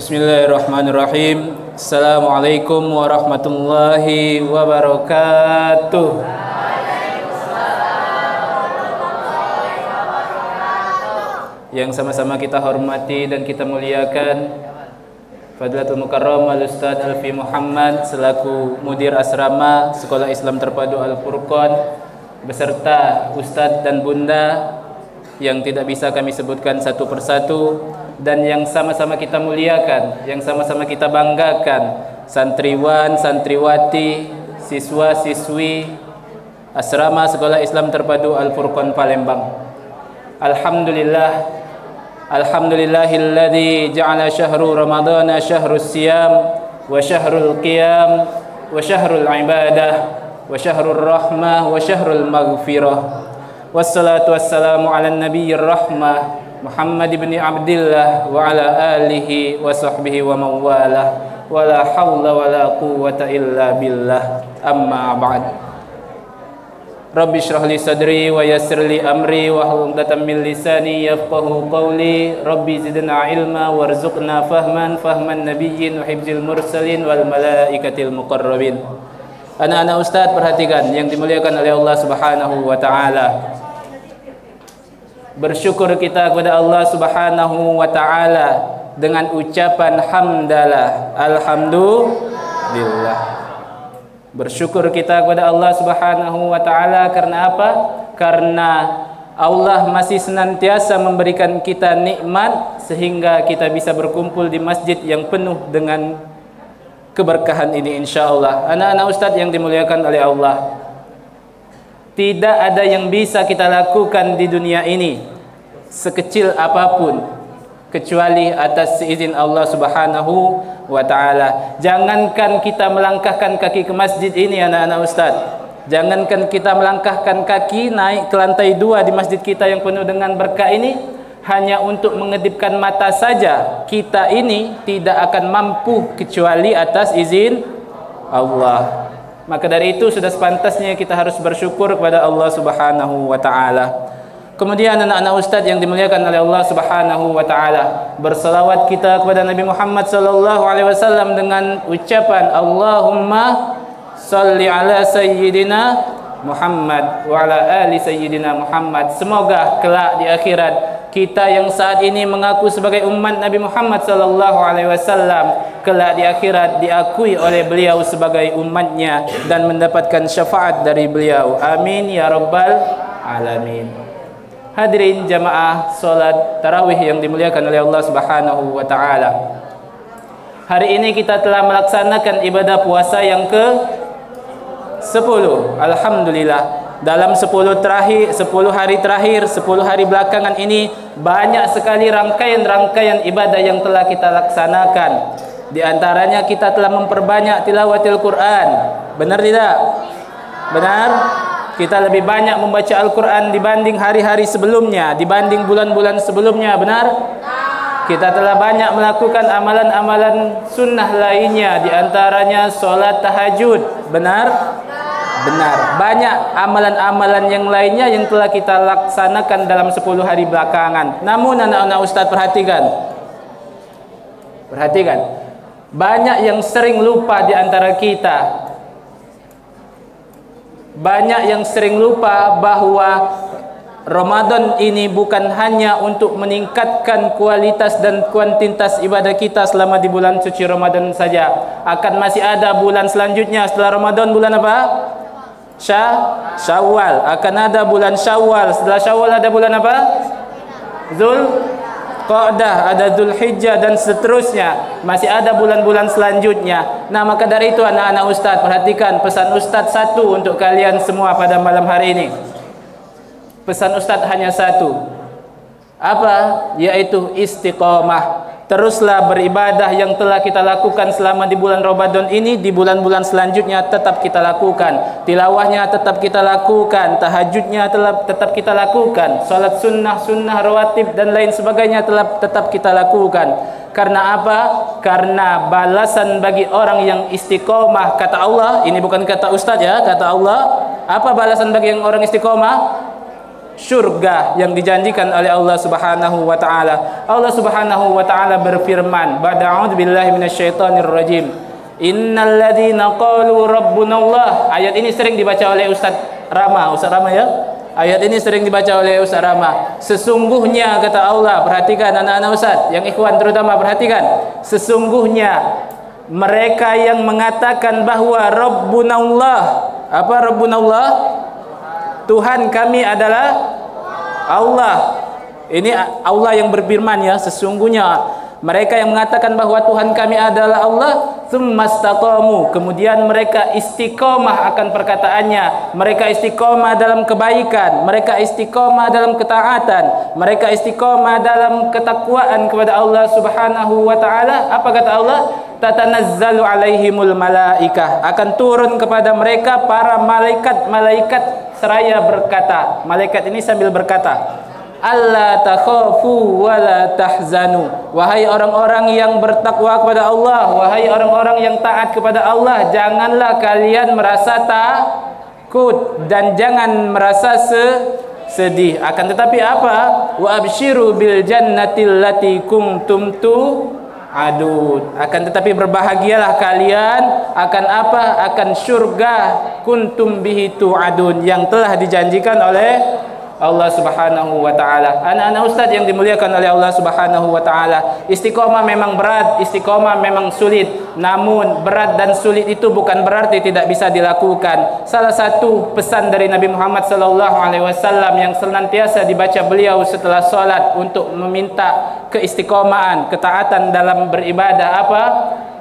Bismillahirrahmanirrahim. Assalamualaikum warahmatullahi wabarakatuh. Yang sama-sama kita hormati dan kita muliakan Fadilatul Mukarram Al-Ustaz Alfi Muhammad selaku Mudir Asrama Sekolah Islam Terpadu Al-Furqan beserta Ustaz dan Bunda yang tidak bisa kami sebutkan satu persatu, dan yang sama-sama kita muliakan, yang sama-sama kita banggakan, santriwan, santriwati, siswa-siswi Asrama Sekolah Islam Terpadu Al-Furqan Palembang. Alhamdulillahilladzi ja'ala syahru ramadhana syahrus siyam wa syahrul qiyam wa syahrul ibadah wa syahrul rahmah wa syahrul maghfirah. Wassalatu wassalamu ala nabiyyir rahmah Muhammad ibn Abdillah wa ala alihi wa sahbihi wa mawalah wa la hawla wa la quwwata illa billah, amma ba'd. Rabbi shrah li sadri wa yassir li amri wa hlul 'uqdatam min lisani yafqahu qawli. Rabbi zidna ilma warzuqna fahman nabiyyin wa hifzil mursalin wal malaikatil muqarrabin. Anak-anak ustaz, perhatikan yang dimuliakan oleh Allah Subhanahu wa taala. Bersyukur kita kepada Allah Subhanahu wa taala dengan ucapan hamdalah, alhamdulillah. Bersyukur kita kepada Allah Subhanahu wa taala karena apa? Karena Allah masih senantiasa memberikan kita nikmat sehingga kita bisa berkumpul di masjid yang penuh dengan keberkahan ini insyaallah. Anak-anak ustaz yang dimuliakan oleh Allah, tidak ada yang bisa kita lakukan di dunia ini sekecil apapun kecuali atas izin Allah Subhanahu wa taala. Jangankan kita melangkahkan kaki ke masjid ini anak-anak ustaz, jangankan kita melangkahkan kaki naik ke lantai 2 di masjid kita yang penuh dengan berkah ini, hanya untuk mengedipkan mata saja kita ini tidak akan mampu kecuali atas izin Allah. Maka dari itu sudah sepantasnya kita harus bersyukur kepada Allah Subhanahu wa taala. Kemudian anak-anak ustaz yang dimuliakan oleh Allah Subhanahu wa taala, berselawat kita kepada Nabi Muhammad sallallahu alaihi wasallam dengan ucapan Allahumma shalli ala sayyidina Muhammad wa ala ali sayyidina Muhammad. Semoga kelak di akhirat kita yang saat ini mengaku sebagai umat Nabi Muhammad sallallahu alaihi wasallam kelak di akhirat diakui oleh beliau sebagai umatnya dan mendapatkan syafaat dari beliau. Amin ya rabbal alamin. Hadirin jamaah salat tarawih yang dimuliakan oleh Allah Subhanahu wa taala. Hari ini kita telah melaksanakan ibadah puasa yang ke-10. Alhamdulillah. Dalam 10 hari terakhir, 10 hari belakangan ini banyak sekali rangkaian-rangkaian ibadah yang telah kita laksanakan. Di antaranya kita telah memperbanyak tilawatil Quran. Benar tidak? Benar? Kita lebih banyak membaca Al-Quran dibanding hari-hari sebelumnya, dibanding bulan-bulan sebelumnya. Benar? Kita telah banyak melakukan amalan-amalan sunnah lainnya, di antaranya solat tahajud. Benar? Benar. Banyak amalan-amalan yang lainnya yang telah kita laksanakan dalam 10 hari belakangan. Namun anak-anak ustaz perhatikan. Banyak yang sering lupa di antara kita. Banyak yang sering lupa bahwa Ramadan ini bukan hanya untuk meningkatkan kualitas dan kuantitas ibadah kita selama di bulan suci Ramadan saja. Akan masih ada bulan selanjutnya setelah Ramadan. Bulan apa? Syawal. Akan ada bulan Syawal. Setelah Syawal ada bulan apa? Zulqa'dah, ada Zulhijjah dan seterusnya. Masih ada bulan-bulan selanjutnya. Nah, maka dari itu anak-anak ustaz perhatikan pesan ustaz satu untuk kalian semua pada malam hari ini. Pesan ustaz hanya satu. Apa? Yaitu istiqamah. Teruslah beribadah yang telah kita lakukan selama di bulan Ramadan ini, di bulan-bulan selanjutnya tetap kita lakukan. Tilawahnya tetap kita lakukan, tahajudnya tetap kita lakukan, salat sunnah rawatib dan lain sebagainya tetap kita lakukan. Karena apa? Karena balasan bagi orang yang istiqomah, kata Allah, ini bukan kata ustaz ya, kata Allah. Apa balasan bagi yang orang istiqomah? syurga yang dijanjikan oleh Allah Subhanahu wa taala. Allah Subhanahu wa taala berfirman, "Ba'da'udzu billahi minasyaitonir rajim. Innal ladzina qalu rabbunallah." Ayat ini sering dibaca oleh Ustaz Rama ya. Ayat ini sering dibaca oleh Ustaz Rama. Sesungguhnya kata Allah, perhatikan anak-anak Ustaz, yang ikhwan terutama perhatikan. Sesungguhnya mereka yang mengatakan bahwa Rabbunallah, apa Rabbunallah? Tuhan kami adalah Allah. Ini Allah yang berfirman ya, sesungguhnya mereka yang mengatakan bahwa Tuhan kami adalah Allah, tsumastaqamu, kemudian mereka istiqomah akan perkataannya, mereka istiqomah dalam kebaikan, mereka istiqomah dalam ketaatan, mereka istiqomah dalam ketakwaan kepada Allah Subhanahu wa taala. Apa kata Allah? Tatanazzalu alaihimul malaikah, akan turun kepada mereka para malaikat seraya berkata, malaikat ini sambil berkata, alla takhafu wa la tahzanu, wahai orang-orang yang bertakwa kepada Allah, wahai orang-orang yang taat kepada Allah, janganlah kalian merasa takut dan jangan merasa sedih. Akan tetapi apa? Wa absyiru bil jannatil lati kuntum tu'adun, akan tetapi berbahagialah kalian akan apa? Akan syurga kuntum bihi tu'adun, yang telah dijanjikan oleh Allah Subhanahu wa taala. Anak-anak Ustaz yang dimuliakan oleh Allah Subhanahu wa taala, istiqomah memang berat, istiqomah memang sulit. Namun berat dan sulit itu bukan berarti tidak bisa dilakukan. Salah satu pesan dari Nabi Muhammad sallallahu alaihi wasallam yang senantiasa dibaca beliau setelah salat untuk meminta keistiqomahan, ketaatan dalam beribadah apa?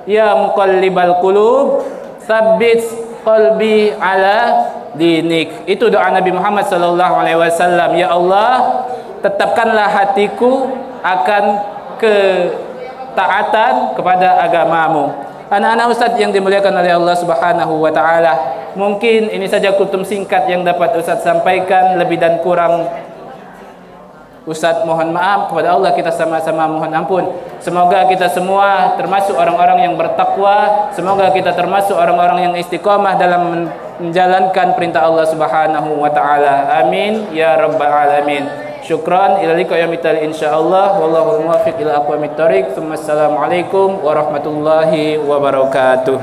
Ya muqallibal qulub, tsabbit qalbi ala dinik. Itu doa Nabi Muhammad sallallahu alaihi wasallam. Ya Allah, tetapkanlah hatiku akan ketaatan kepada agamamu. Anak-anak Ustaz yang dimuliakan oleh Allah Subhanahu wa taala, mungkin ini saja kutum singkat yang dapat Ustaz sampaikan. Lebih dan kurang Ustaz mohon maaf, kepada Allah kita sama-sama mohon ampun. Semoga kita semua termasuk orang-orang yang bertakwa, semoga kita termasuk orang-orang yang istiqamah dalam menjalankan perintah Allah Subhanahu wa taala. Amin ya rabbal alamin. Syukran, ila liqa yaumil insyaallah, wallahu muwaffiq ila aqwamit thoriq. Assalamualaikum warahmatullahi wabarakatuh.